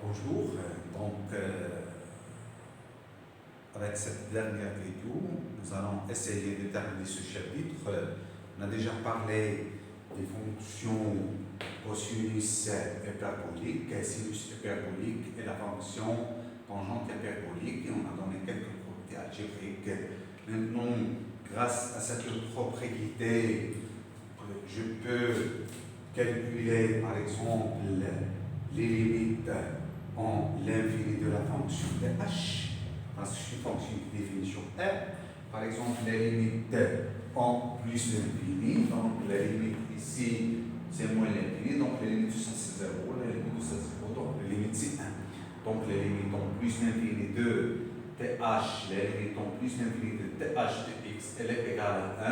Bonjour, avec cette dernière vidéo, nous allons essayer de terminer ce chapitre. On a déjà parlé des fonctions cosinus hyperbolique, sinus hyperbolique et la fonction tangente hyperbolique, et on a donné quelques propriétés algébriques. Maintenant, grâce à cette propriété, je peux calculer par exemple les limites en l'infini de la fonction de h, parce que c'est une fonction de définition r. Par exemple, les limites en plus l'infini, donc la limite ici c'est moins l'infini, donc les limites c'est 0, la limite de ça c'est 0, donc la limite c'est 1. Donc la limite en plus l'infini de th, la limite en plus l'infini de th de x, elle est égale à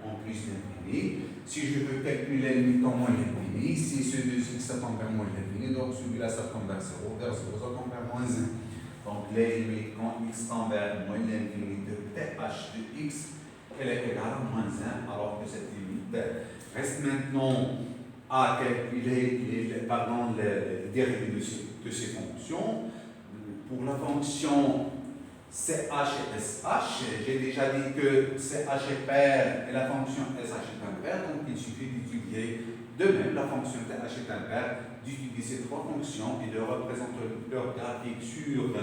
1 en plus l'infini. Si je veux calculer la limite en moins l'infini, ici ce 2x ça tombe vers moins l'infini, donc celui-là ça tombe vers 0, vers 0 ça tombe vers moins 1. Donc les limites quand x tend vers moins l'infini de th de x, elle est égale à moins 1, alors que cette limite reste maintenant à calculer les dérivées de ces fonctions. Pour la fonction ch et sh, j'ai déjà dit que ch est pair et la fonction sh est impaire, donc il suffit d'étudier de même la fonction th est impaire, d'étudier ces trois fonctions et de représenter leur graphique sur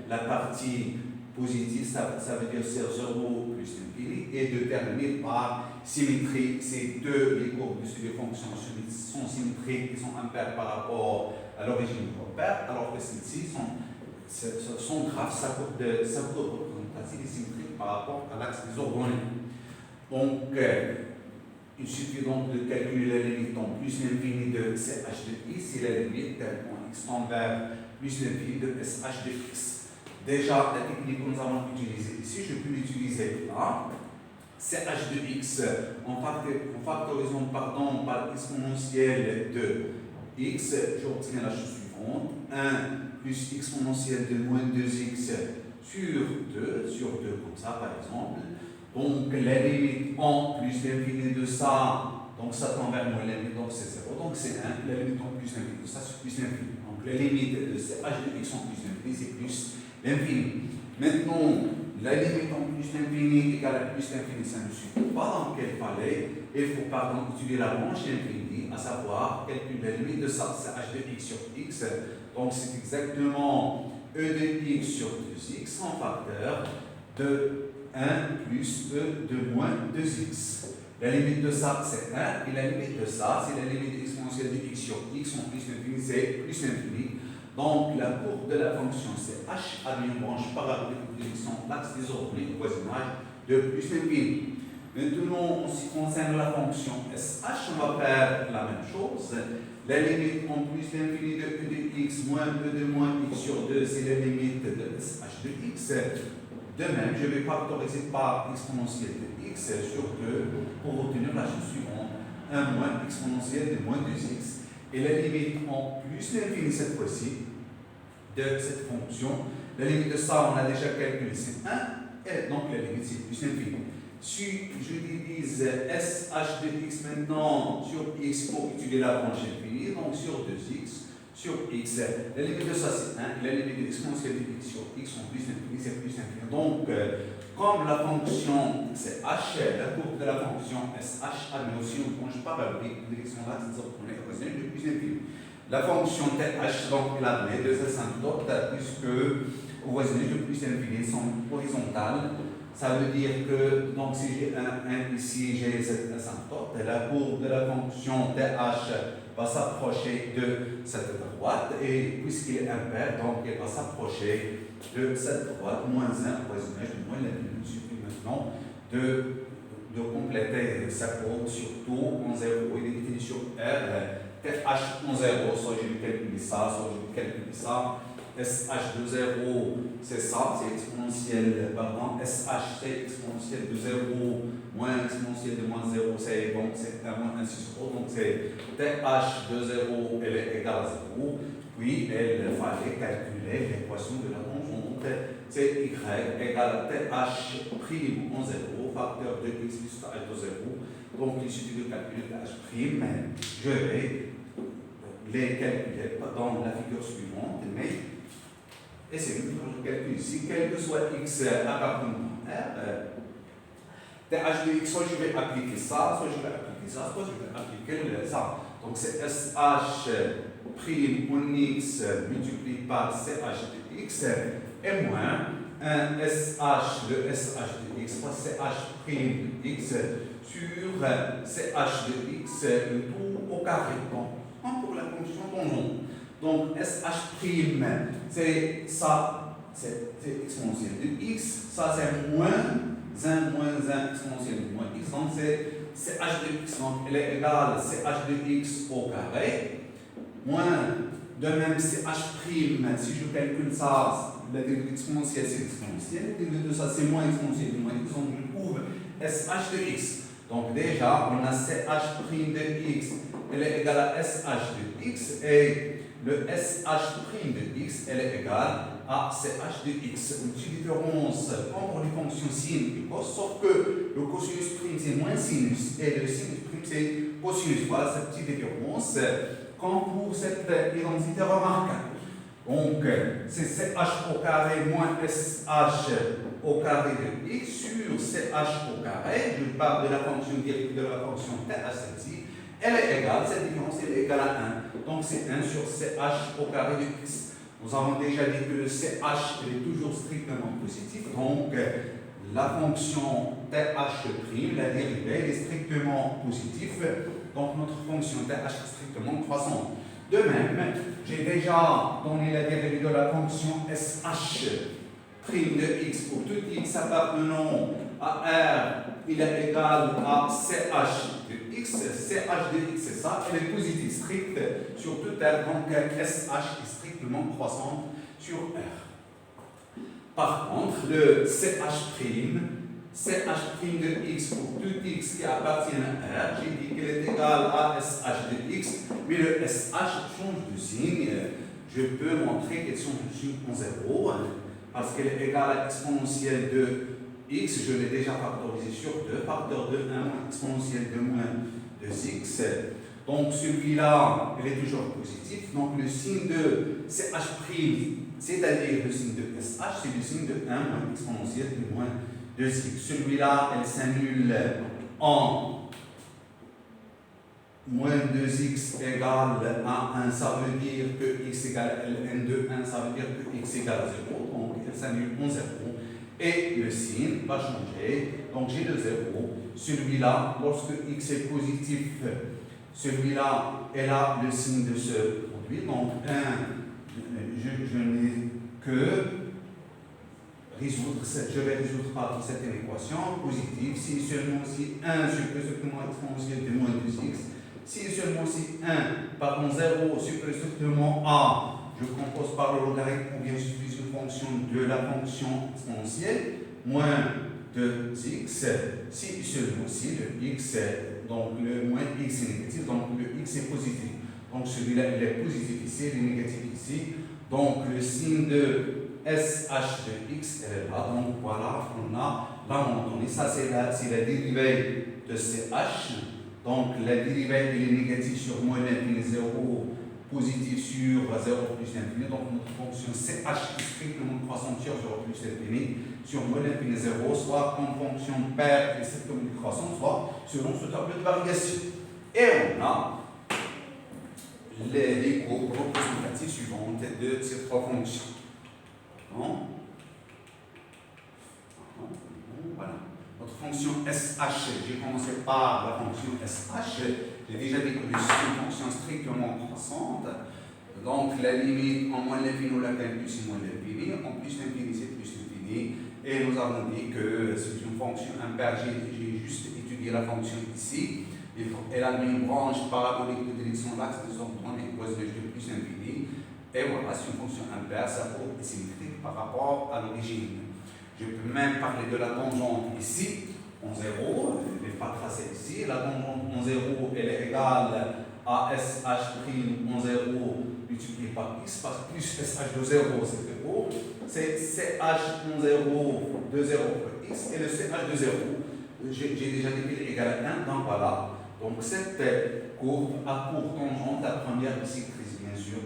la partie positive, ça veut dire c'est 0 plus l'infini, et de terminer par symétrie. Ces les courbes de ces deux fonctions sont symétriques et sont impaires par rapport à l'origine du repère, alors que celles-ci son graphe, sa courbe représentative est symétrique par rapport à l'axe des origines. Donc, il suffit donc de calculer la limite en plus l'infini de ch de x et la limite en x tend vers plus l'infini de sh de x. Déjà, la technique que nous allons utiliser ici, je peux l'utiliser là. ch de x en factorisant par l'exponentielle de x, j'obtiens la chose suivante. 1 plus exponentielle de moins 2x sur 2, comme ça par exemple. Donc la limite en plus l'infini de ça, donc ça tend vers moins l'infini, donc c'est 0, donc c'est 1. La limite en plus l'infini de ça, c'est plus l'infini. Donc la limite de ch de x en plus l'infini, c'est plus l'infini. Maintenant, la limite en plus l'infini égale à plus l'infini, ça ne suffit pas, donc il fallait, étudier la branche infinie, à savoir calculer la limite de ça, c'est h de x sur x. Donc c'est exactement e de x sur 2x en facteur de 1 plus e de moins 2x. La limite de ça c'est 1 et la limite de ça c'est la limite exponentielle de x sur x en plus l'infini, c'est plus l'infini. Donc la courbe de la fonction c'est h à une branche parabolique de direction l'axe des ordonnées au voisinage de plus l'infini. Maintenant, en ce qui concerne la fonction sh, on va faire la même chose. La limite en plus l'infini de e de x moins e de moins x sur 2, c'est la limite de sh de x. De même, je vais factoriser par exponentielle de x sur 2 pour obtenir la chose suivante. 1 moins exponentielle de moins 2x. Et la limite en plus l'infini cette fois-ci de cette fonction, la limite de ça, on a déjà calculé, c'est 1, et donc la limite c'est plus l'infini. Si je divise sh de x maintenant sur x pour étudier la branche infinie, donc sur 2x sur x, la limite de ça c'est 1, et la limite de l'exponentielle de x sur x en plus l'infini, c'est plus l'infini. Donc, comme la fonction c'est h, la courbe de la fonction sh a aussi une branche parabolique de direction l'axe des ordonnées au voisinage de plus l'infini. La fonction th, donc, elle a donné deux asymptotes, puisque au voisinage de plus l'infini sont horizontales. Ça veut dire que, donc, si j'ai un ici, j'ai cette asymptote, la courbe de la fonction th va s'approcher de cette droite, et puisqu'il est impair, donc, elle va s'approcher de cette droite, moins 1, voisinage de moins l'infini. Il suffit maintenant de compléter sa courbe, surtout en 0. Il est défini sur R, th en 0, soit je vais calculer ça, soit je vais calculer ça. sh de 0, c'est ça, c'est exponentielle, sh c'est exponentielle de 0 moins exponentielle de moins 0, c'est donc c'est 1 moins 1 sur 0, donc c'est th de 0, elle est égale à 0, puis il fallait calculer l'équation de la tangente, c'est y égale à th prime en 0, facteur de x plus th de 0, donc il suffit de calculer th prime, je vais les calculer dans la figure suivante, mais essayez de faire le calcul ici, quel que soit x appartenant à R, TH de x, soit je vais appliquer ça, soit je vais appliquer ça, soit je vais appliquer ça. Donc c'est SH prime en x multiplié par CH de x et moins un SH de SH de x fois CH prime de x sur CH de x le tout au carré. Donc, pour la fonction tangente. Donc SH prime, c'est ça, c'est exponentielle de x, ça c'est moins 1 moins 1 exponentielle de moins x, donc c'est h de x, donc elle est égale à ch de x au carré, moins, de même c'est h prime, si je calcule ça, la dérivée exponentielle c'est exponentielle, la dérivée de ça c'est moins exponentielle de moins x, donc je trouve sh de x. Donc déjà, on a ch prime de x, elle est égale à sh de x, et le sh' de x, elle est égale à ch de x. Une petite différence comme pour les fonctions sin et cos, sauf que le cosinus prime c'est moins sinus et le sinus prime c'est cosinus. Voilà cette petite différence comme pour cette identité remarquable. Donc c'est ch au carré moins sh au carré de x sur ch au carré. Je parle de la fonction directe de la fonction th celle-ci. Elle est égale, cette différence elle est égale à 1. Donc c'est 1 sur ch au carré de x. Nous avons déjà dit que le ch est toujours strictement positif. Donc la fonction th', la dérivée, est strictement positive. Donc notre fonction th est strictement croissante. De même, j'ai déjà donné la dérivée de la fonction sh' de x pour tout x appartenant à R, il est égal à ch de x. ch de x, c'est ça, elle est positive stricte sur tout R, donc sh est strictement croissante sur R. Par contre, le ch' de x pour tout x qui appartient à R, j'ai dit qu'elle est égale à sh de x, mais le sh change de signe. Je peux montrer qu'elle change de signe en 0, parce qu'elle est égale à exponentielle de x, je l'ai déjà factorisé sur 2, facteur de 1 moins exponentielle de moins 2x. Donc celui-là, il est toujours positif. Donc le signe de ch', c'est-à-dire le signe de sh, c'est le signe de 1 moins exponentielle de moins 2x. Celui-là, elle s'annule en moins 2x égale à 1, ça veut dire que x égale à ln de 1, ça veut dire que x égale à 0, donc elle s'annule en 0. Et le signe va changer, donc j'ai le 0. Celui-là, lorsque x est positif, celui-là, elle a le signe de ce produit, donc 1, je n'ai que résoudre, je vais résoudre par cette équation positive, si seulement si 1 supplément exponentielle de moins 2x, si seulement si 1 par 0 supplément a, je compose par le logarithme ou bien j'utilise une fonction de la fonction exponentielle, moins 2x, si seulement si le x, donc le moins x est négatif, donc le x est positif. Donc celui-là il est positif ici, il est négatif ici. Donc le signe de sh de x elle est là. Donc voilà, on a là on donné. Ça c'est la dérivée de ch. Donc la dérivée elle est négative sur moins l'infini 0, positive sur 0 plus l'infini. Donc notre fonction ch est strictement croissante sur 0 plus l'infini, sur moins l'infini 0, soit comme fonction paire et strictement croissante, soit selon ce tableau de variation. Et on a les courbes représentatives suivantes de ces trois fonctions. Bon. Voilà. Notre fonction sh, j'ai commencé par la fonction sh. J'ai déjà dit que c'est une fonction strictement croissante. Donc la limite en moins l'infini ou la plus c'est moins l'infini, en plus l'infini c'est plus l'infini. Et nous avons dit que c'est une fonction impaire. J'ai juste étudié la fonction ici. Elle a une branche parabolique de direction d'axe de son point et cause de plus infini. Et voilà, c'est une fonction impaire, sa courbe est symétrique par rapport à l'origine. Je peux même parler de la tangente ici, en 0, je ne vais pas tracer ici. La tangente en 0, elle est égale à sh' en 0 multiplié par x, parce que plus sh de 0, c'est 0. C'est ch en 0 de 0 fois x, et le ch de 0, j'ai déjà dit qu'il est égal à 1, donc voilà. Donc cette courbe a pour tangente la première bisectrice, bien sûr.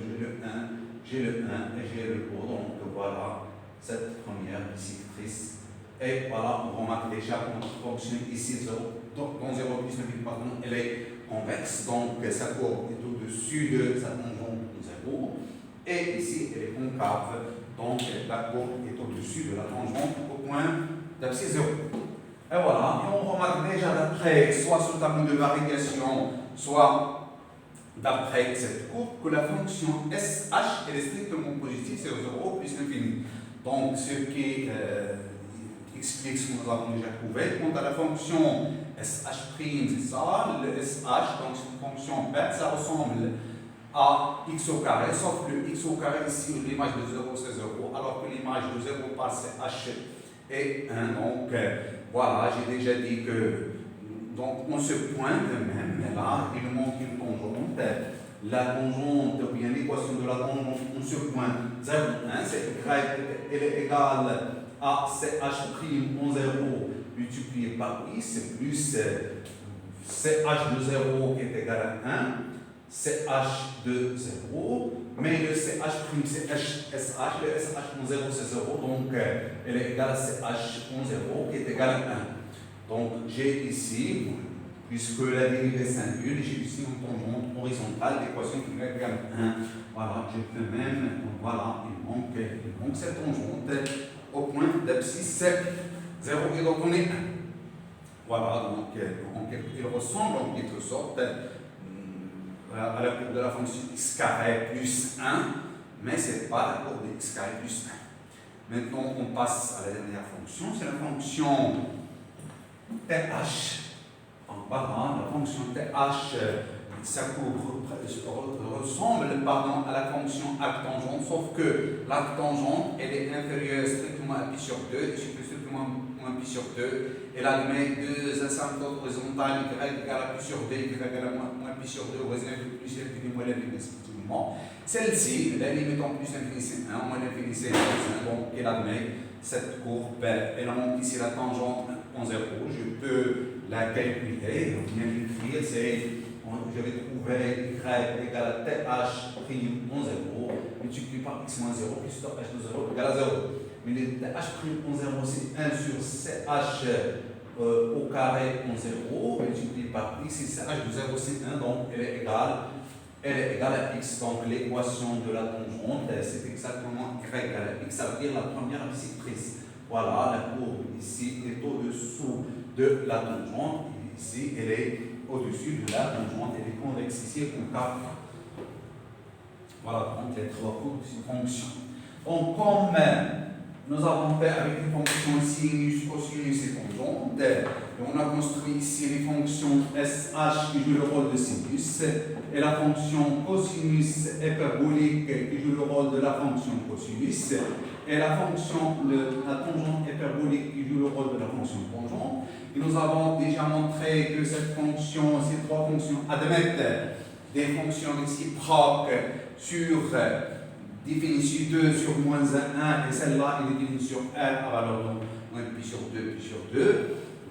J'ai le 1 et j'ai le cours. Donc voilà cette première bisectrice. Et voilà, on remarque déjà qu'on fonctionne ici, dans 0 plus l'infini, pardon, elle est convexe. Donc sa courbe est au-dessus de sa tangente 0. Et ici, elle est concave. Donc la courbe est au-dessus de la tangente au point d'abscisse 0. Et voilà, et on remarque déjà d'après, soit sur le tableau de variation, soit d'après cette courbe, que la fonction SH elle est strictement positive, c'est 0 plus l'infini. Donc, ce qui explique ce que nous avons déjà trouvé. Quant à la fonction SH', c'est ça, le SH, donc c'est une fonction bête, ça ressemble à x au carré, sauf le x au carré ici, l'image de 0 c'est 0, alors que l'image de 0 par CH est 1. Donc, voilà, j'ai déjà dit que donc on se pointe même, mais là, il nous manque une tangente. La tangente, ou bien l'équation de la tangente, on se pointe 0, 1, c'est y, elle est égale à CH' en 0 multiplié par i, c'est plus CH de 0 qui est égal à 1, CH de 0, mais le CH', c'est SH, le SH en 0 c'est 0, donc elle est égale à CH en 0 qui est égal à 1. Donc j'ai ici, puisque la dérivée s'annule, j'ai ici une tangente horizontale d'équation qui est égale à 1. Voilà, je peux même, donc voilà, il manque cette tangente au point d'abscisse 0 et donc on est 1. Voilà, donc il ressemble en quelque sorte à la courbe de la fonction x carré plus 1, mais ce n'est pas la courbe de x carré plus 1. Maintenant, on passe à la dernière fonction, c'est la fonction TH. Voilà, la fonction TH, sa courbe ressemble à la fonction arctangente, sauf que l'arctangente, elle est inférieure strictement à pi sur 2, et supérieure strictement à pi sur 2. Elle admet deux asymptotes horizontales, y égale à pi sur 2, y égale à moins pi sur 2, voisin plus l'infini, moins l'infini, respectivement. Celle-ci, la limite en plus l'infini c'est 1, moins l'infini c'est 1, donc elle admet cette courbe, elle montre ici la tangente en 0. Je peux la calculer, bien l'écrire, je vais trouver y égale à th' en 0, multiplié par x moins 0, plus h de 0 égale à 0. Mais le th' en 0, c'est 1 sur ch au carré en 0, multiplié par x, et ch de 0, c'est 1, donc elle est égale à x. Donc l'équation de la tangente, c'est exactement y égale à x, ça veut dire la première bisectrice. Voilà, la courbe ici est au-dessous de la tangente, et ici elle est au-dessus de la tangente, elle est convexe ici et concave. Voilà donc les trois courbes de fonction. Donc comme nous avons fait avec les fonctions sinus, cosinus et tangente, on a construit ici les fonctions SH qui jouent le rôle de sinus et la fonction cosinus hyperbolique qui joue le rôle de la fonction cosinus et la tangente hyperbolique qui joue le rôle de la fonction tangente. Et nous avons déjà montré que ces trois fonctions admettent des fonctions réciproques sur définie 2 sur moins 1, et celle-là, elle est définie sur R à valeur de moins pi sur 2,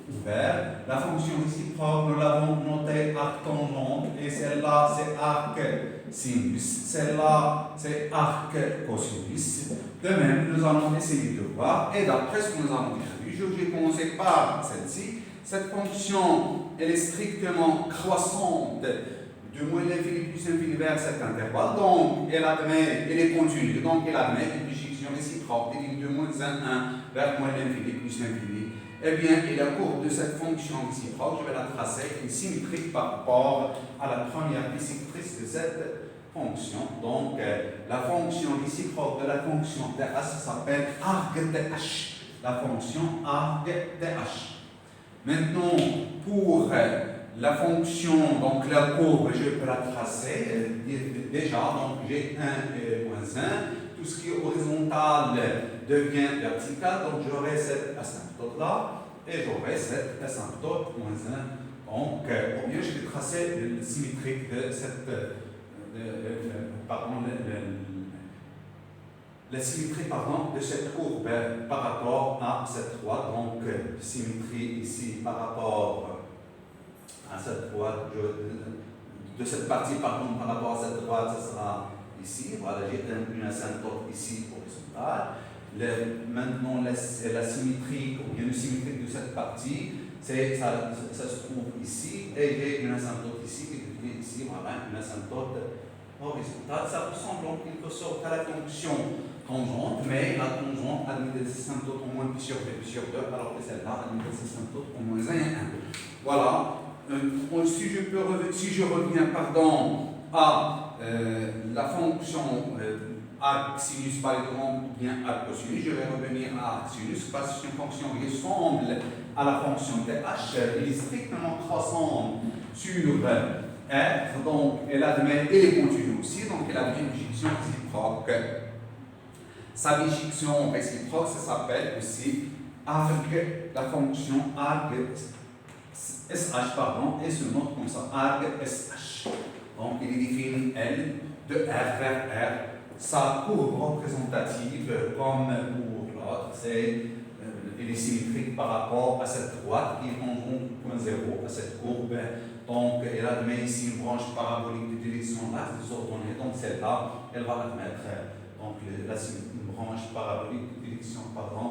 ouvert. La fonction réciproque, nous l'avons notée arc tangente, et celle-là, c'est arc sinus. Celle-là, c'est arc cosinus. De même, nous allons essayer de voir, et d'après ce que nous avons déjà vu, je vais commencer par celle-ci. Cette fonction, elle est strictement croissante de moins l'infini plus l'infini vers cet intervalle, donc elle est continue, donc elle admet une bijection réciproque de moins 1 vers moins l'infini plus l'infini. Eh bien, et la courbe de cette fonction réciproque, je vais la tracer, une symétrique par rapport à la première bisectrice de cette fonction. Donc, la fonction réciproque de la fonction TH s'appelle arc-TH. La fonction arc-TH. Maintenant, pour la fonction, donc la courbe, je peux la tracer déjà, donc j'ai 1 et moins 1, tout ce qui est horizontal devient vertical, donc j'aurai cette asymptote-là, et j'aurai cette asymptote moins 1, donc, ou bien je vais tracer le symétrique de cette, la symétrie de cette courbe par rapport à cette droite, donc symétrie ici par rapport à cette droite de cette partie, par contre, par rapport à cette droite, ce sera ici. Voilà, j'ai une asymptote ici horizontale. Maintenant, la symétrique, ou bien le symétrique de cette partie, ça se trouve ici, et j'ai une asymptote ici, qui est ici, voilà, une asymptote horizontale. Ça ressemble en quelque sorte à la fonction tangente, mais la tangente admet des asymptotes au moins pi sur b, pi sur 2, alors que celle-là admet des asymptotes au moins 1 et 1. Voilà. Si je reviens à la fonction arc sinus par exemple ou bien arc cosinus, je vais revenir à arc sinus parce que c'est une fonction qui ressemble à la fonction th, elle est strictement croissante sur f, donc elle admet, elle est continue aussi, donc elle admet une bijection réciproque. Sa bijection réciproque, ça s'appelle aussi arc, la fonction arc SH, pardon, et se note comme ça, arc SH. Donc il est défini L de R vers R. Sa courbe représentative, comme pour l'autre, elle est symétrique par rapport à cette droite qui est tangente au point 0 à cette courbe. Donc elle admet ici une branche parabolique de direction l'axe des ordonnées. Donc celle-là, elle va admettre donc, une branche parabolique de direction, pardon.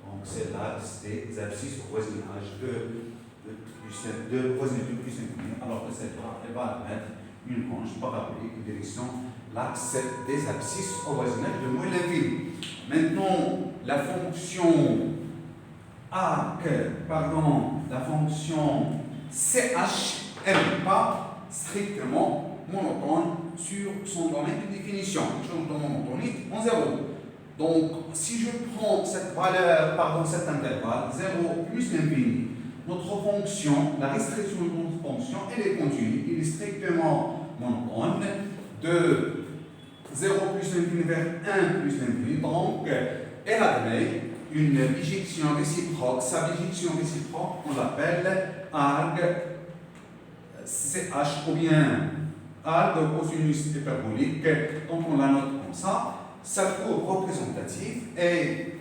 Donc c'est l'axe des abscisses au voisinage de voisinage de plus incliné, alors que celle-là, elle va admettre une branche parabolique de direction l'axe des abscisses au voisinage de moins l'infini. Maintenant, la fonction la fonction CH, elle n'est pas strictement monotone sur son domaine de définition. Je change de monotonique en 0. Donc, si je prends cette valeur, cet intervalle, 0 plus l'infini, notre fonction, la restriction de notre fonction, elle est continue, elle est strictement monotone de 0 plus l'infini vers 1 plus l'infini. Donc, elle admet une bijection réciproque. Sa bijection réciproque, on l'appelle arc CH ou bien arc cosinus hyperbolique. Donc, on la note comme ça. Sa courbe représentative est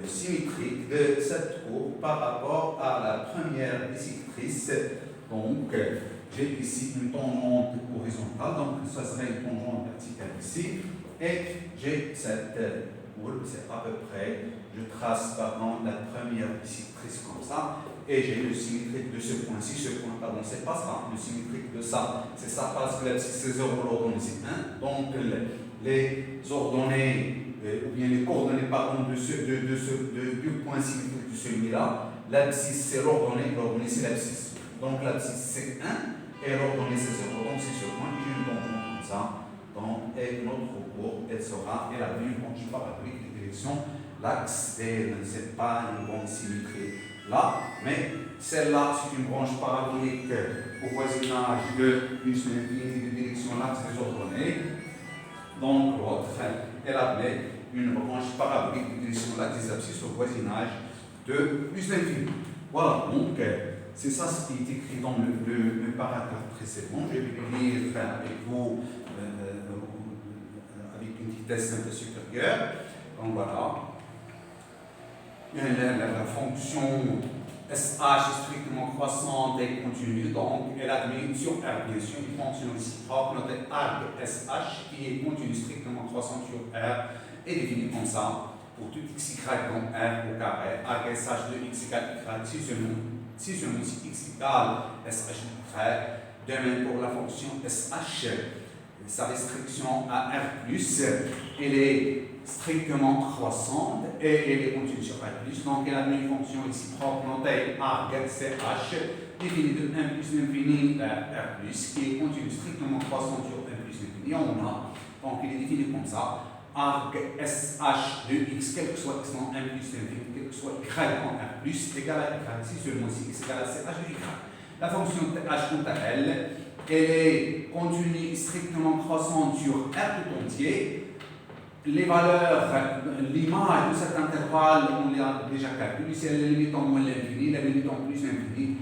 symétrique de cette courbe par rapport à la première bisectrice. Donc, j'ai ici une tangente horizontale, donc ça serait une tangente verticale ici. Et j'ai cette courbe, c'est à peu près, je trace pardon, la première bisectrice comme ça, et j'ai le symétrique de ce point-ci, pardon, c'est pas ça, le symétrique de ça, c'est ça parce que l'abscisse c'est 0, l'ordonnée c'est 1, donc les ordonnées, ou bien les coordonnées pardon, du point symétrique de celui-là, l'abscisse c'est l'ordonnée c'est l'abscisse. Donc l'abscisse c'est 1 et l'ordonnée c'est 0. Donc c'est ce point, j'ai une tangente comme ça. Donc, et notre courbe, elle a une branche parabolique de direction. L'axe, c'est pas une bonne symétrie là, mais celle-là, c'est une branche parabolique au voisinage de plus l'infini de direction l'axe des ordonnées. Donc l'autre, elle admet une branche parabolique de direction l'axe des abscisses au voisinage de plus l'infini. Voilà, donc c'est ça ce qui est écrit dans le paragraphe précédent. Je vais le lire avec vous avec une vitesse un peu supérieure. Donc voilà. La fonction SH est strictement croissante et continue, donc elle admet sur R, bien sûr, une fonction réciproque notée arc SH qui est continue strictement croissante sur R est définie comme ça pour tout xy dans R au carré. Arc SH de x égale y, si seulement si x égale SH y. De même pour la fonction SH, sa restriction à R+, elle est strictement croissante et elle est continue sur R+, donc elle a une fonction réciproque notée arc CH définie de 1 plus l'infini vers R+, qui est continue strictement croissante sur 1 plus l'infini. On a, donc il est défini comme ça, arc SH de x, quel que soit x dans 1 plus l'infini, quel que soit y en R+, égale à y, si seulement si x égale à CH de y. La fonction h quant à elle, elle est continue strictement croissante sur R tout entier. Les valeurs, l'image de cet intervalle, on l'a déjà calculé, c'est la limite en moins l'infini, la limite en plus l'infini,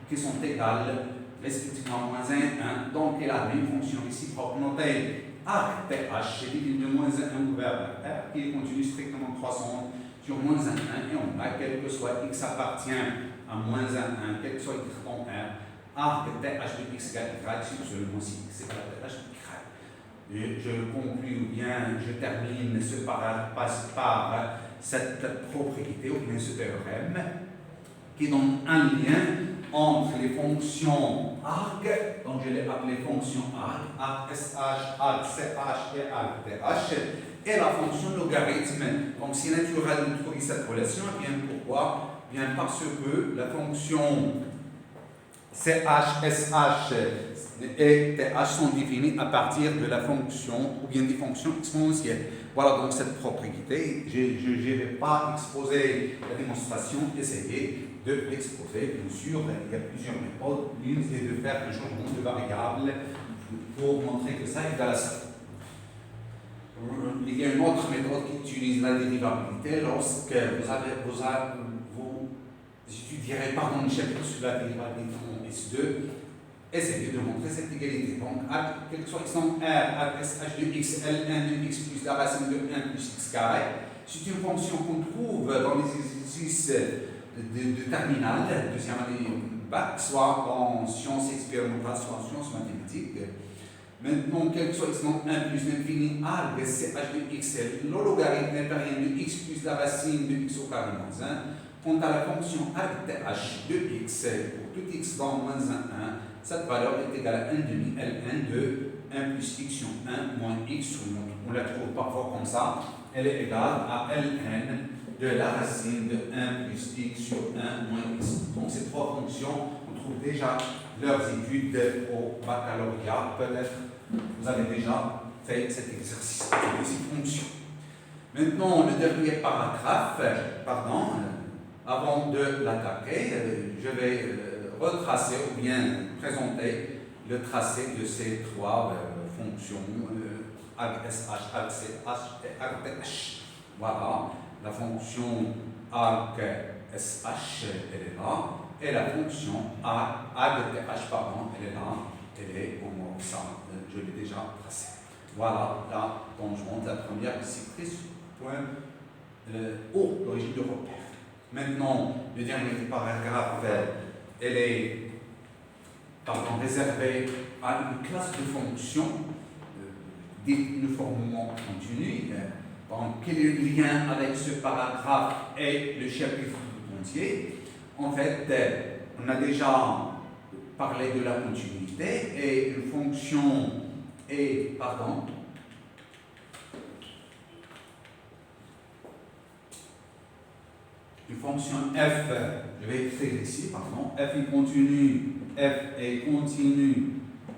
qui sont égales, respectivement moins 1 et 1. Donc, elle a une fonction réciproque notée arc TH, c'est divisé de moins 1 vers R, qui est continue strictement croissante sur moins 1, 1, et on a, quel que soit x appartient à moins 1, 1, quel que soit x dans R, arc th de x égale y si seulement si x égale th de y. Je conclue ou bien je termine ce paragraphe par cette propriété ou bien ce théorème qui donne un lien entre les fonctions arc, donc je l'ai appelé fonction arc sh, arc ch et arc th, et la fonction logarithme. Donc c'est naturel de trouver cette relation. Et bien pourquoi? Bien parce que la fonction ch, sh et th sont définies à partir de la fonction ou bien des fonctions exponentielles. Voilà donc cette propriété. Je ne vais pas exposer la démonstration, essayer de l'exposer. Bien sûr, il y a plusieurs méthodes. L'une, c'est de faire le changement de variable pour montrer que ça est égal à ça. Il y a une autre méthode qui utilise la dérivabilité lorsque vous étudierez pardon le chapitre sur la dérivabilité en S2. Essayez de montrer cette égalité. Donc, quel que soit x donc R, sh de x, Ln de x plus la racine de 1 plus x carré, c'est une fonction qu'on trouve dans les exercices de terminale, deuxième année bac, soit en sciences expérimentales, soit en sciences mathématiques. Maintenant, quel que soit x donc 1 plus l'infini arc ch de x, le logarithme impérial de x plus la racine de x au carré moins 1. Quant à la fonction arc th de x, pour tout x dans moins 1, cette valeur est égale à 1 demi Ln de 1 plus x sur 1 moins x sur 1. On la trouve parfois comme ça. Elle est égale à Ln de la racine de 1 plus x sur 1 moins x. Donc ces trois fonctions, on trouve déjà leurs études au baccalauréat. Peut-être vous avez déjà fait cet exercice de ces fonctions. Maintenant, le dernier paragraphe, avant de l'attaquer, je vais retracer ou bien présenter le tracé de ces trois fonctions arc sh, arc ch et arc th. Voilà, la fonction arc sh, elle est là, et la fonction arc th, elle est là, elle est au moins ça, je l'ai déjà tracée. Voilà la tangente, la première sectrice, point O, l'origine de repère. Maintenant, le dernier paragraphe, elle est réservée à une classe de fonctions dite uniformément continue. Donc, quel est le lien avec ce paragraphe et le chapitre entier? En fait, on a déjà parlé de la continuité et une fonction est, une fonction f, je vais écrire ici, f est continue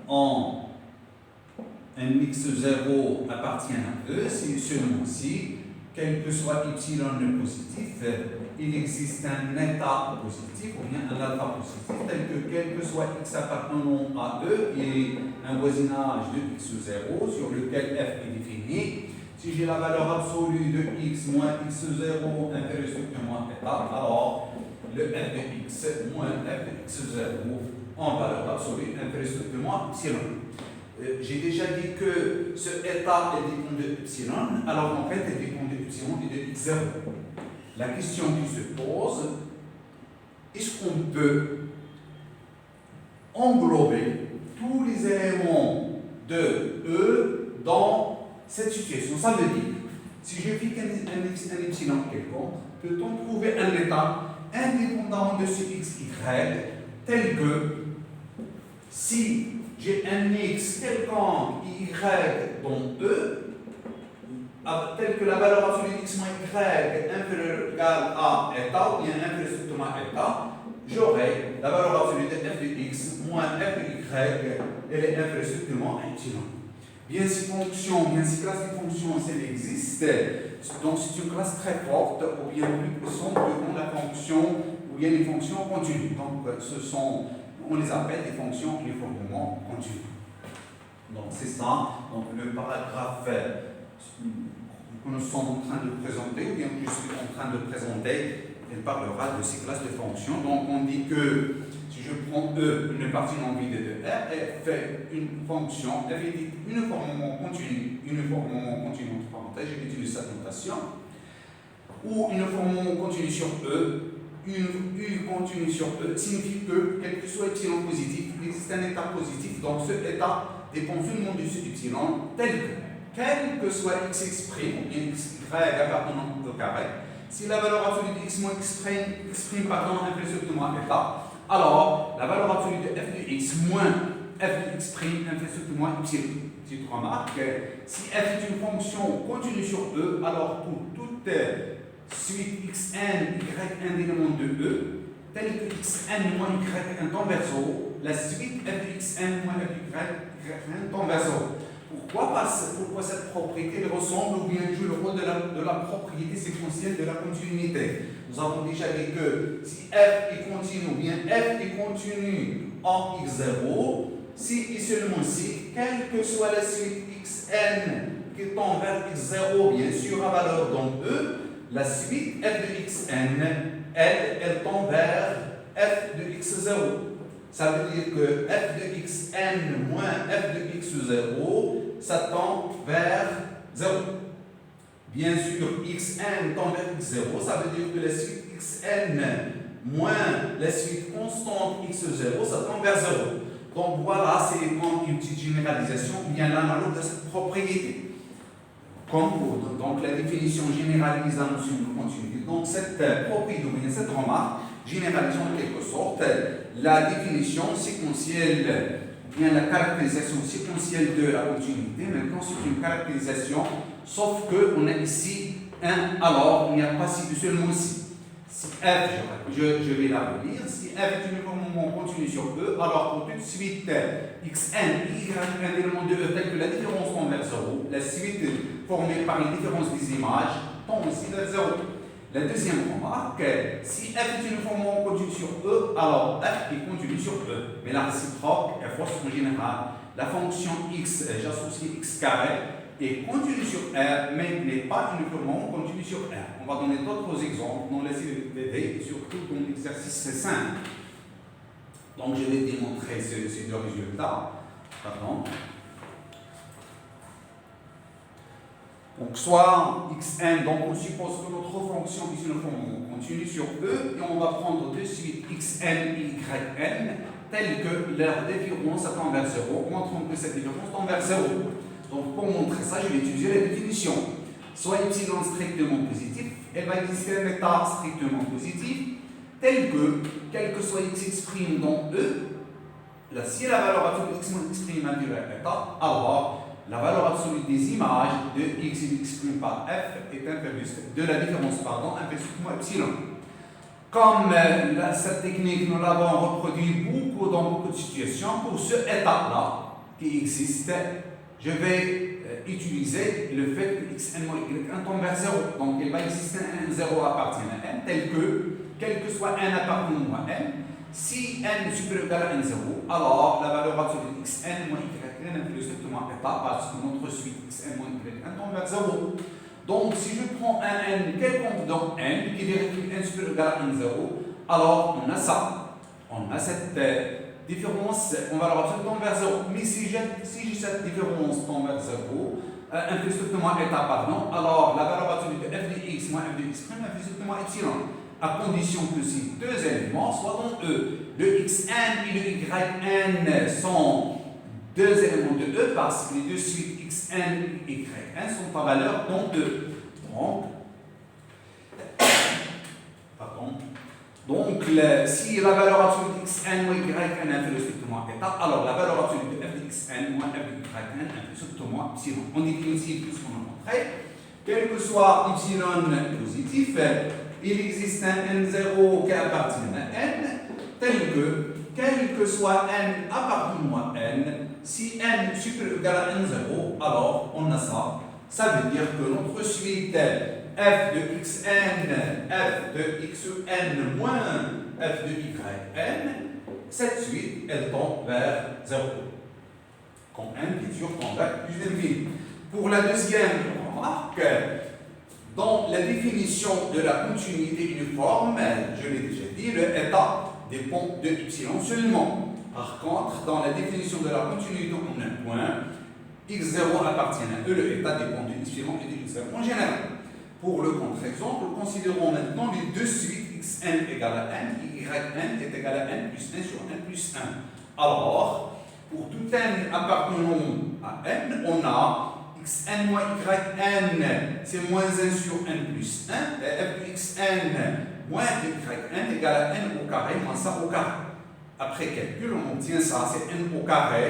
en un x0 appartient à E, si seulement si, quel que soit y positif, il existe un état positif ou bien un alpha positif, tel que quel que soit x appartenant à E, il y a un voisinage de x0 sur lequel f est défini. Si j'ai la valeur absolue de x moins x0 inférieur strictement à état, alors le f de x moins f de x0 en valeur absolue inférieur strictement à epsilon. J'ai déjà dit que ce état dépend de epsilon, alors en fait, elle dépend de epsilon et de x0. La question qui se pose, est-ce qu'on peut englober tous les éléments de E dans cette situation? Ça veut dire, si je fixe un epsilon quelconque, peut-on trouver un état indépendant de ce x, y, tel que si j'ai un x quelconque, y dans E, tel que la valeur absolue de x moins y inférieure ou égale à état, ou bien inférieure strictement à état, j'aurai la valeur absolue de f de x moins f de y, elle est inférieure strictement à epsilon. Bien ces classes de fonctions, elles existent, donc c'est une classe très forte, ou bien plus puissante que la fonction, ou bien les fonctions continues. Donc on les appelle des fonctions uniformément continues. Donc c'est ça, donc le paragraphe que nous sommes en train de présenter, ou bien que je suis en train de présenter, elle parlera de ces classes de fonctions. Donc on dit que si je prends E, une partie non vide de R, et fait une fonction, f est dite uniformément continue, entre parenthèses, j'utilise cette notation, ou uniformément continue sur E, U continue sur E signifie que, quel que soit epsilon positif, il existe un état positif, donc ce état dépend seulement du epsilon, tel que, quel que soit x exprime, ou bien x, y appartenant au carré, si la valeur absolue de x moins exprime un plus strictement état, alors la valeur absolue de f de x moins f de x prime un plus strictement epsilon. Tu te remarques que si f est une fonction continue sur E, alors pour toute suite xn, yn d'éléments de E, tel que xn moins yn tend vers 0, la suite f de xn moins f de yn tend vers 0. Pourquoi cette propriété ressemble ou bien joue le rôle de la propriété séquentielle de la continuité? Nous avons déjà dit que si f est continu ou bien f est continu en x0, si et seulement si, quelle que soit la suite xn qui tend vers x0, bien sûr à valeur dans E, la suite f de xn, elle tend vers f de x0. Ça veut dire que f de xn moins f de x0, ça tend vers 0. Bien sûr, xn tend vers x0, ça veut dire que la suite xn moins la suite constante x0, ça tend vers 0. Donc voilà, c'est une petite généralisation, bien l'analogue de cette propriété. Donc la définition généralise la notion de continuité. Donc cette propriété, cette remarque, généralise en quelque sorte la définition séquentielle, bien la caractérisation séquentielle de la continuité. Maintenant, c'est une caractérisation, sauf qu'on a ici un alors, il n'y a pas si, seulement si. Si f, je vais la relire, si f est uniformément continu sur E, alors pour toute suite xn, y, un élément de E tel que la différence tend vers 0, la suite formée par les différences des images tend aussi vers 0. La deuxième remarque, si f est uniformément continu sur E, alors f est continu sur E. Mais la réciproque est fausse en général. La fonction x, j'associe x carré, est continue sur R, mais n'est pas uniformément continue sur R. On va donner d'autres exemples dans les CVD et surtout dans l'exercice 5. Donc je vais démontrer ces deux résultats. Pardon. Donc soit xn, donc on suppose que notre fonction est uniformément continue sur E, et on va prendre de suite xn, yn, tels que leur différence tend vers 0, montrant que cette différence tend vers 0. Donc pour montrer ça, je vais utiliser la définition. Soit epsilon strictement positif, elle va exister un état strictement positif, tel que, quel que soit x exprime dans E, là, si la valeur absolue de x exprime un état, alors la valeur absolue des images de x exprime par f est inférieure de la différence, inférieure epsilon. Comme cette technique, nous l'avons reproduit dans beaucoup de situations, pour ce état-là qui existe, je vais utiliser le fait que xn moins y1 tend vers 0. Donc, il va exister un 0 appartient à n, tel que, quel que soit n appartenant à n, si n supérieur ou égal à n0, alors la valeur absolue de xn moins y1 est plus strictement état, parce que notre suite xn moins y1 tend vers 0. Donc, si je prends un n quelconque dans n, qui vérifie n supérieur ou égal à n0, alors on a ça. On a cette différence, on va la absolue tend vers 0. Mais si j'ai cette différence tend vers 0, un plus strictement état, pardon, alors la valeur absolue de f de x moins f de x prime est plus strictement epsilon, à condition que ces deux éléments soient dans E. Le xn et le yn sont deux éléments de E parce que les deux suites xn et yn sont à valeur dans E. Donc, si la valeur absolue de xn moins yn est plus strictement état, alors la valeur absolue de f de xn moins f de yn est plus strictement epsilon. En définitive, tout ce qu'on a montré, quel que soit epsilon positif, il existe un n0 qui appartient à n, tel que, quel que soit n appartenant à n, si n supérieur ou égal à n0, alors on a ça. Ça veut dire que notre suite f de xn, f de xn moins f de yn, cette suite, elle tend vers 0. Quand n, bien sûr, tend vers plus élevé. Pour la deuxième remarque, dans la définition de la continuité uniforme, je l'ai déjà dit, le état dépend de epsilon seulement. Par contre, dans la définition de la continuité en un point, x0 appartient à E, le état dépend de epsilon et de x0 en général. Pour le contre-exemple, considérons maintenant les deux suites xn égale à n, yn est égal à n plus 1 sur n plus 1. Alors, pour tout n appartenant à n, on a xn moins yn, c'est moins 1 sur n plus 1, et f de xn moins yn égale à n au carré moins ça au carré. Après calcul, on obtient ça, c'est n au carré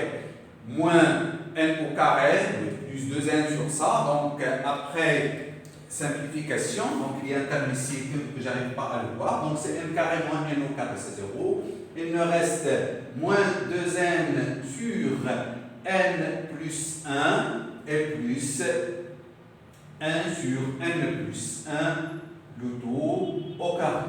moins n au carré, plus 2n sur ça. Donc, après simplification, donc il y a un terme ici que j'arrive pas à le voir. Donc, c'est n carré moins n au carré, c'est 0. Il me reste moins 2n sur n plus 1 et plus 1 sur n plus 1, le tout au carré.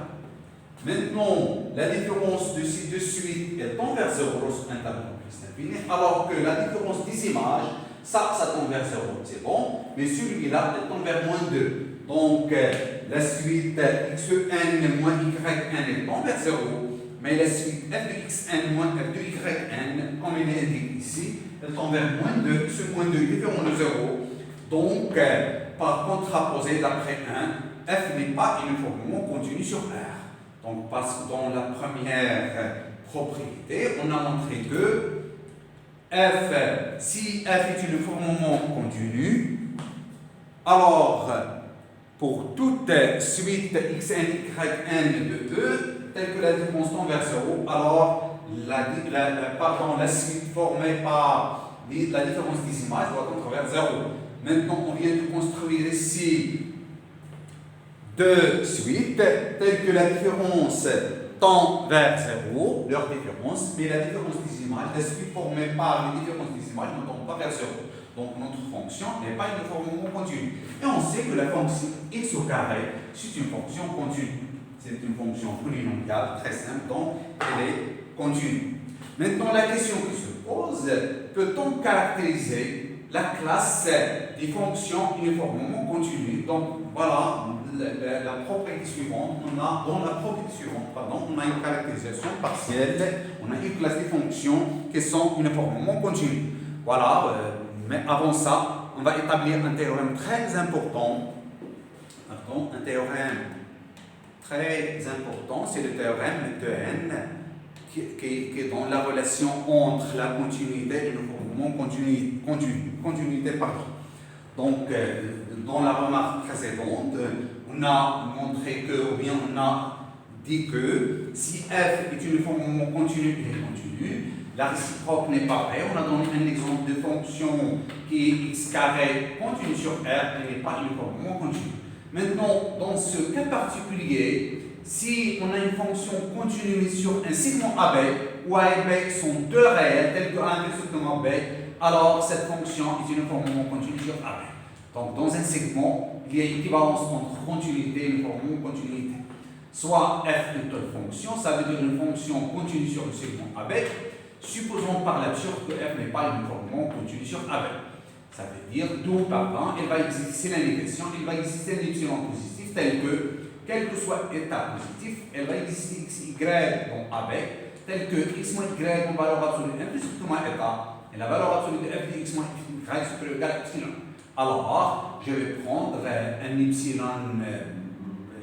Maintenant, la différence de ces deux suites, elle tend vers 0 sur un tableau plus infini, alors que la différence des images, ça tend vers 0, c'est bon, mais celui-là, elle tend vers moins 2. Donc, la suite xn moins yn, elle tend vers 0, mais la suite f de xn moins f de yn, comme il est indiqué ici, elle tend vers moins 2, ce moins 2 est différent de 0. Donc, par contraposé d'après 1, f n'est pas uniformément continu sur R. Donc, parce que dans la première propriété, on a montré que f, si f est uniformément continu, alors pour toute suite xn, yn de E, telle que la différence tend vers 0, alors la suite formée par la différence des images doit tendre vers 0. Maintenant, on vient de construire ici deux suites, telles que la différence tend vers 0, leur différence, mais la différence des images, la suite formée par les différences des images ne tend pas vers 0. Donc notre fonction n'est pas uniformément continue. Et on sait que la fonction x au carré, c'est une fonction continue. C'est une fonction polynomiale très simple, donc elle est continue. Maintenant, la question qui se pose, peut-on caractériser la classe des fonctions uniformément continues? Donc voilà la propriété suivante. Dans la propriété suivante, on a une caractérisation partielle, on a une classe des fonctions qui sont uniformément continues. Voilà, mais avant ça, on va établir un théorème très important. Un théorème très important, c'est le théorème de N, qui est dans la relation entre la continuité et le mouvement continuité. Donc, dans la remarque précédente, on a montré que, ou bien on a dit que si f est uniformément continu, il est continu. La réciproque n'est pas vraie. On a donné un exemple de fonction qui est x carré continu sur R, elle n'est pas uniformément continue. Maintenant, dans ce cas particulier, si on a une fonction continue sur un segment AB, où A et B sont deux réels, tels que A est exactement B, alors cette fonction est uniformément continue sur AB. Donc, dans un segment, il y a équivalence entre continuité et uniformément continuité. Soit f de telle fonction, ça veut dire une fonction continue sur le segment AB, supposons par l'absurde que f n'est pas uniformément continue sur AB. Ça veut dire, d'où partant, il va exister l'indication, il va exister un epsilon positif tel que, quel que soit état positif, elle va exister xy dans AB, tel que x moins y en valeur absolue de 1 plus strictement état, et la valeur absolue de f de x moins y supérieure égale à epsilon. Alors, je vais prendre un epsilon,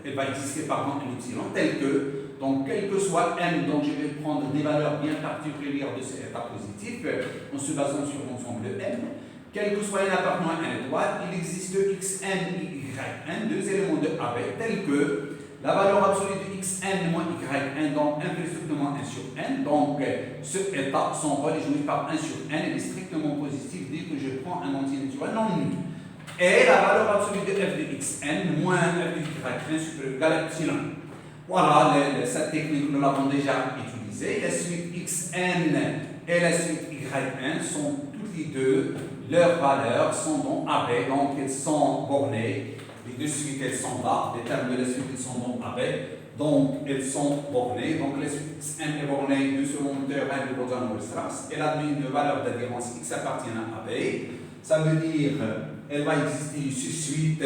il va exister un epsilon tel que, donc quel que soit n, donc je vais prendre des valeurs bien particulières de cet état positif en se basant sur l'ensemble de n. Quel que soit n appartenant à n étoile, il existe xn et yn, deux éléments de AB, tels que la valeur absolue de xn moins yn, donc 1 plus strictement 1 sur n, donc ce état, son rôle est joué par 1 sur n, il est strictement positif dès que je prends un entier naturel non nul. Et la valeur absolue de f de xn moins f de yn supérieur égal à epsilon. Voilà, cette technique, nous l'avons déjà utilisée. La suite xn et la suite yn sont toutes les deux, leurs valeurs sont dans AB, donc elles sont bornées. Les deux suites, elles sont là. Les termes de la suite, ils sont dans AB, donc elles sont bornées. Donc la suite xn est bornée de selon le théorème de Bolzano-Weierstrass. Elle admet une valeur d'adhérence x appartient à AB. Ça veut dire elle va exister une suite,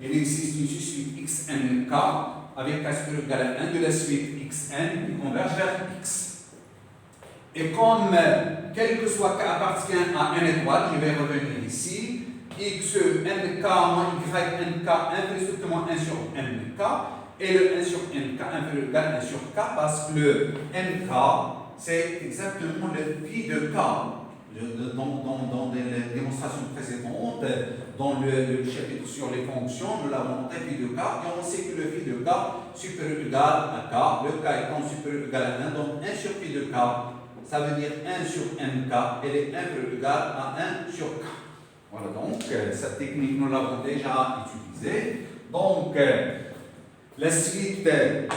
il existe une suite xnk avec k supérieur égal à 1 de la suite xn qui converge vers x. Et comme quel que soit k appartient à n étoile, je vais revenir ici, x nk moins y nk 1 plus strictement 1 sur nk, et le 1 sur nk inférieur ou égal à 1 sur k parce que le nk, c'est exactement le pi de k. Dans les démonstrations précédentes, dans le chapitre sur les fonctions, nous l'avons montré pi de k, et on sait que le pi de k supérieur ou égal à k, le k étant supérieur ou égal à 1, donc 1 sur pi de k, ça veut dire 1 sur nk, elle est inférieure ou égale à 1 sur k. Voilà, donc cette technique, nous l'avons déjà utilisée. Donc, la suite est,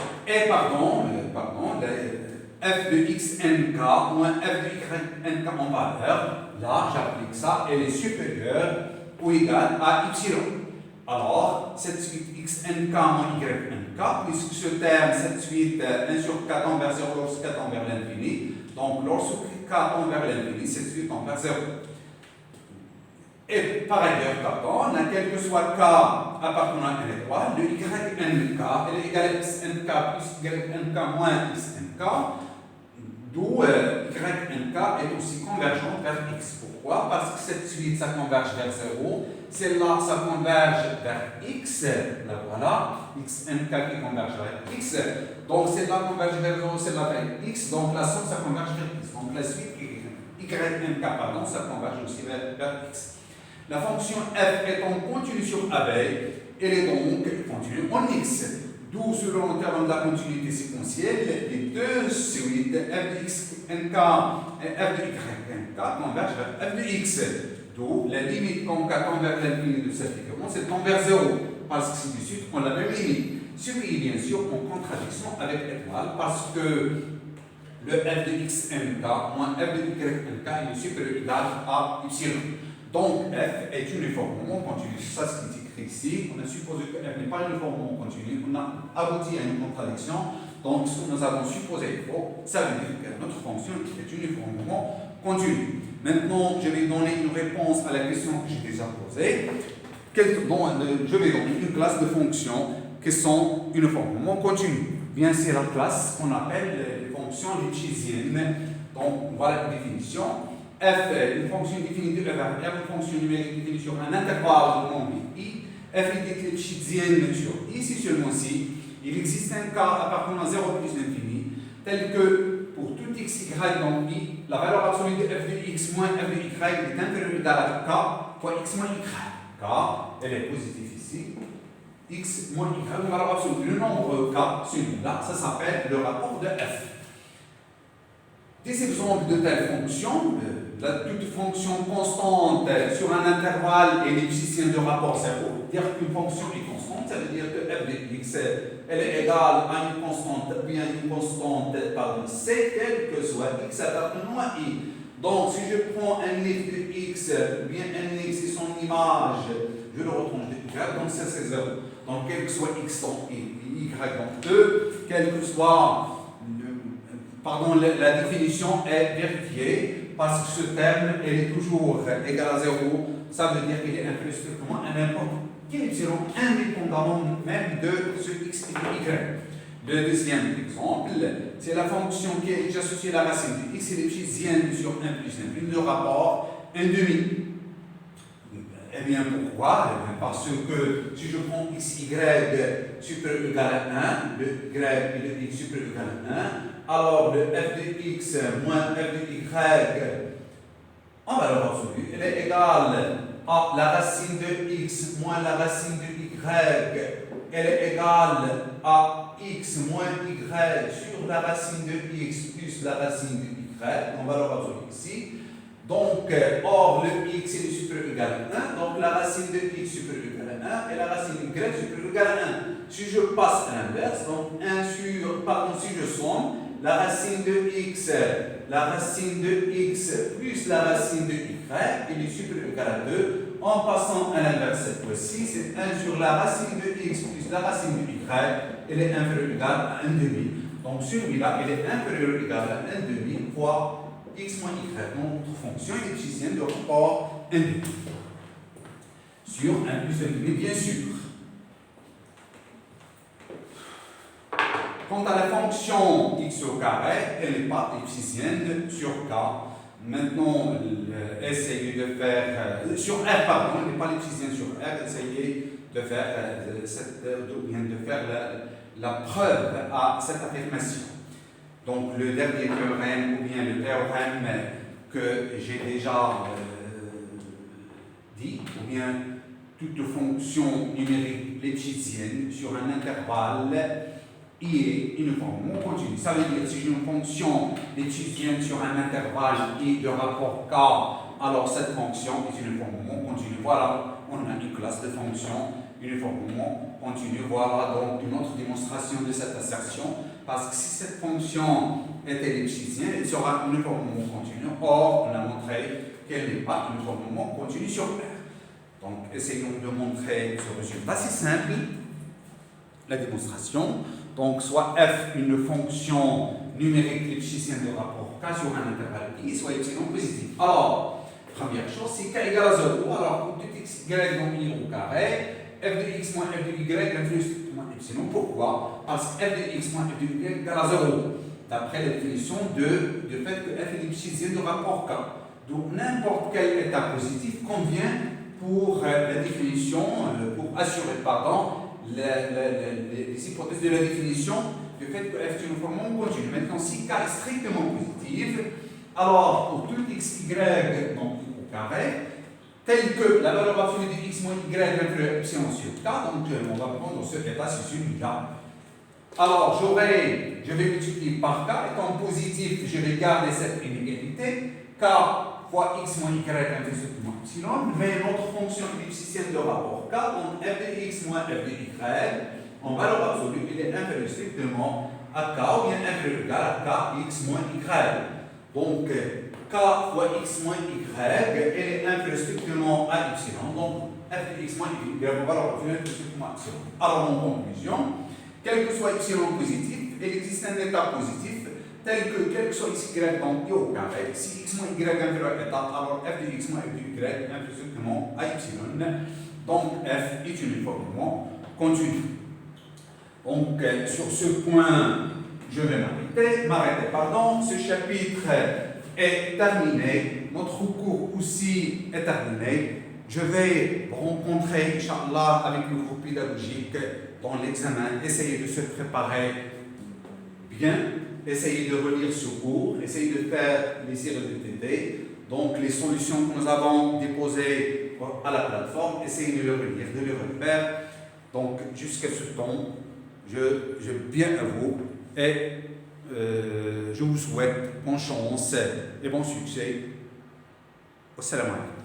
f de x nk moins f de y nk en valeur. Là, j'applique ça, elle est supérieure ou égale à y. Alors, cette suite x nk moins y nk, puisque ce terme, cette suite 1 sur k tend vers 0 lorsque k tend vers l'infini, donc lorsque k tend vers l'infini, cette suite tend vers 0. Et par ailleurs, pardon, quel que soit k appartenant à une étoile, le y nk est égal à x nk plus y nk moins x nk, d'où y nk est aussi convergente vers x. Pourquoi? Parce que cette suite, ça converge vers 0, celle-là, ça converge vers x, là voilà, x nk qui converge vers x, donc celle-là converge vers 0, celle-là vers x, donc la somme, ça converge vers x. Donc la suite y nk, pardon, ça converge aussi vers x. La fonction f étant continue sur AB, elle est donc continue en x. D'où, selon le terme de la continuité séquentielle, les deux suites f de x nk et f de y nk convergent vers f de x. D'où la limite quand k tend vers l'infini de cette figure, c'est tend vers 0, parce que c'est du suite on a la même limite. Ce qui est bien sûr en contradiction avec l'étoile, parce que le f de x nk moins f de y nk est supérieur ou égal à y. Donc, f est uniformément continu. C'est ça ce qui est écrit ici. On a supposé que f n'est pas uniformément continu. On a abouti à une contradiction. Donc, ce que nous avons supposé est faux. Ça veut dire que notre fonction est uniformément continue. Maintenant, je vais donner une réponse à la question que j'ai déjà posée. Je vais donner une classe de fonctions qui sont uniformément continues. Bien, c'est la classe qu'on appelle les fonctions lipschitziennes. Donc, voilà la définition. F est une fonction définie de E vers R, une fonction numérique définie sur un intervalle de nombre I. F est lipschitzienne sur I, si seulement si il existe un cas appartenant à 0 plus l'infini, tel que pour tout x, y dans I, la valeur absolue de f de x moins f de y est inférieure ou égale à k fois x moins y. K, elle est positive ici. X moins y, la valeur absolue du nombre k, celui-là, ça s'appelle le rapport de f. Des exemples de telles fonctions, toute fonction constante sur un intervalle et lipschitzienne de rapport 0, dire qu'une fonction est constante, ça veut dire que f de x elle est égale à une constante, bien une constante par c, quel que soit x appartenant à i. Donc si je prends un f de x, bien un x et son image, je le retranche de y, donc ça c'est 0. Donc quel que soit x dans y dans 2, quel que soit la définition est vérifiée parce que ce terme est toujours égal à 0. Ça veut dire qu'il est inférieur strictement à n'importe quel epsilon, indépendamment même de ce x et de y. Le deuxième exemple, c'est la fonction qui est associée à la racine de x et lipschitzienne sur 1 plus l'infini, le rapport 1 demi. Eh bien, pourquoi? Eh bien, parce que si je prends x, y supérieur ou égal à 1, le y et le x supérieur ou égal à 1, alors le f de x moins f de y en valeur absolue, elle est égale à la racine de x moins la racine de y, elle est égale à x moins y sur la racine de x plus la racine de y en valeur absolue ici. Donc, or, le x est supérieur ou égal à 1, donc la racine de x supérieur ou égal à 1 et la racine de y supérieure ou égal à 1. Si je passe à l'inverse, donc si je somme la racine de x plus la racine de y, il est supérieur ou égal à 2. En passant à l'inverse cette fois-ci, c'est 1 sur la racine de x plus la racine de y, elle est inférieure ou égale à 1 demi. Donc celui-là, il est inférieur ou égal à 1 demi fois x moins y, notre fonction lipschitzienne de rapport 1 demi. Sur 1 plus 1 demi, bien sûr. Quant à la fonction x au carré, elle n'est pas lipschitzienne sur k. Maintenant, essayez de faire sur R, pardon, elle n'est pas lipschitzienne sur R, essayez de faire la preuve à cette affirmation. Donc le dernier théorème, ou bien le théorème que j'ai déjà dit, ou bien toute fonction numérique lipschitzienne sur un intervalle I est uniformément continu. Ça veut dire si j'ai une fonction lipschitzienne sur un intervalle I de rapport K, alors cette fonction est uniformément continue. Voilà, on a une classe de fonctions uniformément continue. Voilà donc une autre démonstration de cette assertion, parce que si cette fonction était lipschitzienne, elle sera uniformément continue. Or, on a montré qu'elle n'est pas uniformément continue sur R. Donc, essayons de montrer ce résultat. C'est simple, la démonstration. Donc, soit f une fonction numérique lipschitzienne de rapport k sur un intervalle i, soit epsilon positif. Alors, première chose, c'est k égale à 0. Alors, pour tout x, y donc i au carré, f de x moins f de y influe moins epsilon. Pourquoi? Parce que f de x moins f de y égale à 0. D'après la définition du fait que f est lipschitzienne de rapport k. Donc, n'importe quel état positif convient pour la définition, pour assurer, les hypothèses de la définition du fait que f est uniformément continu. Maintenant, si k est strictement positif, alors pour tout x, y, donc au carré, tel que la valeur absolue de x moins y influe epsilon sur k, donc on va prendre ce état, c'est celui-là. Alors, je vais multiplier par k, étant positif, je vais garder cette inégalité, k fois x moins y influe sur epsilon, mais notre fonction lipschitzienne de rapport k, donc f de x moins f de y, en valeur absolue, il est inférieur strictement à k, ou bien inférieur égal à k x moins y. Donc, k fois x moins y, elle est inférieure strictement à epsilon, donc f de x moins y, en valeur absolue, strictement à epsilon. Alors, en conclusion, quel que soit epsilon positif, il existe un état positif tel que quel que soit x, y, donc i au carré. Si x moins y inférieur à état, alors f de x moins f de y inférieur strictement à epsilon. Donc f est uniformément continu. Donc sur ce point, je vais m'arrêter. Ce chapitre est terminé. Notre cours aussi est terminé. Je vais rencontrer, Inch'Allah, avec le groupe pédagogique dans l'examen, essayer de se préparer bien, essayer de relire ce cours, essayer de faire les séries de TT, donc les solutions que nous avons déposées à la plateforme, essayer de les relire, de les refaire. Donc jusqu'à ce temps, je bien à vous et je vous souhaite bonne chance et bon succès. Wassalamu alaikum.